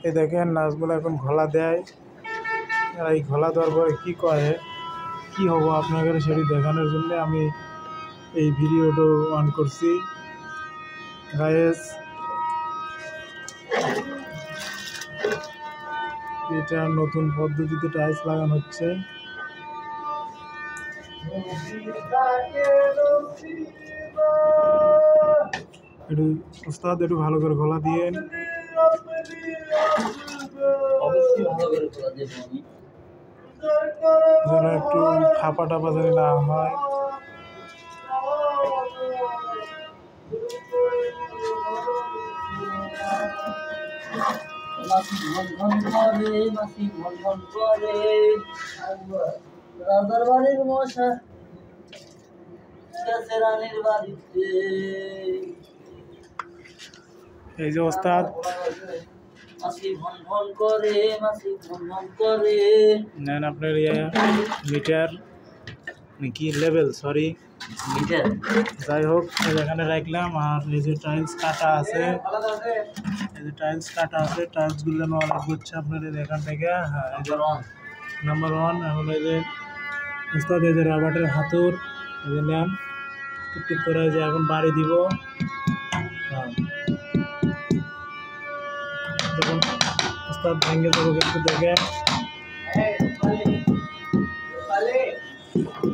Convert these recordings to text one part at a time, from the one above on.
এই দেখেন নাচগুলো এখন ঘোলা দেয়। আর এই ঘোলা দেওয়ার পরে কী করে কী হবো আপনাদের সেটি দেখানোর জন্য আমি এই ভিডিওটা অন করছি গাইস। এটা নতুন পদ্ধতিতে টাইলস লাগানো হচ্ছে। একটু উস্তাদ একটু ভালো করে গলা দিয়েন। যেন একটু খাপা টাপা যেন না হয়। রাজার বাড়ির মশা গেছে রানীর বাড়িতে। এই যে ওস্তাদ মাসি ভন ভন করে, মাসি ভন ভন করে। নেন আপনার মিটার কি লেভেল, সরি মিটার, যাই হোক এখানে রাখলাম। আর এই যে টাইলস কাটা আছে, এই যে টাইলস কাটা আছে, টাইলসগুলো অনেক হচ্ছে আপনার এখান থেকে। হ্যাঁ এই যে নাম্বার 1। এখন এই যে ওস্তাদ এই যে রাবারের হাতুর এই যে নেন, টুকটুক করে যে এখন বাড়ি দিব। হ্যাঁ যখন ওস্তাদ ভেঙে দেবো কিন্তু দেখেন,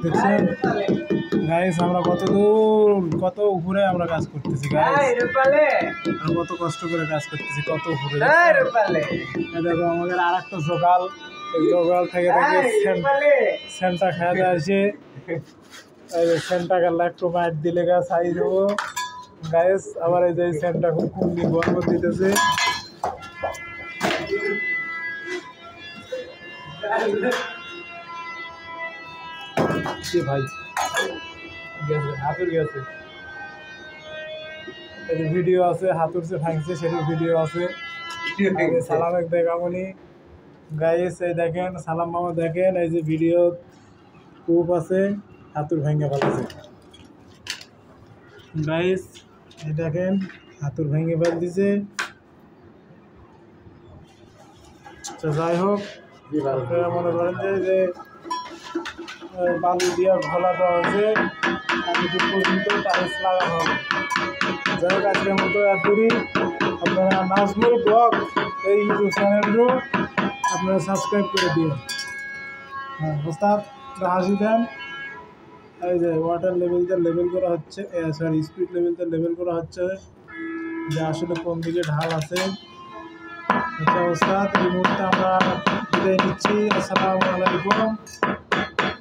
দেখছেন গাইস আমরা কত দূর কত উপরে আমরা কাজ করতেছি গাইস, আর কত কষ্ট করে কাজ করতেছি, কত উপরে। দেখো আমাদের আর একটা সকাল থেকে সেন্টা খাওয়া আসে, সেন্টা গেলে একটু মাইট দিলে গা ছাই দেবো গাইস। আবার এই যে সেন্টা খুব কুমনি গরম দিতেছে। ভাই গেছে হাতুর গেছে, ভিডিও আছে হাতুর সে ভাঙছে সেটার ভিডিও আছে। সালামেক দেখামনি গাইস, এই দেখেন সালাম মামা দেখেন এই যে ভিডিও প্রুফ আছে, হাতুর ভেঙে ফেলেছে গাইস। এই দেখেন হাতুর ভেঙে ফেল দিছে। যাই হোক আপনারা মনে করেন যে বালু দিয়ে ঘোলা দেওয়া হয়েছে, এতটুকু পর্যন্ত টাইলস লাগানো হবে। যাই হোক আজকের মতো এতই। আপনারা নাজমুল ব্লগ এই ইউটিউব চ্যানেলও আপনারা সাবস্ক্রাইব করে দিন। হ্যাঁ ওস্তাদ হাসি দেন। এই যে ওয়াটার লেভেল করা হচ্ছে, সরি স্পিড লেভেল করা হচ্ছে যে আসলে কোন দিকে ঢাল আছে। আচ্ছা ওস্তাদ এই মুহূর্তে আমরা বিদায় নিচ্ছি। আসসালামু আলাইকুম।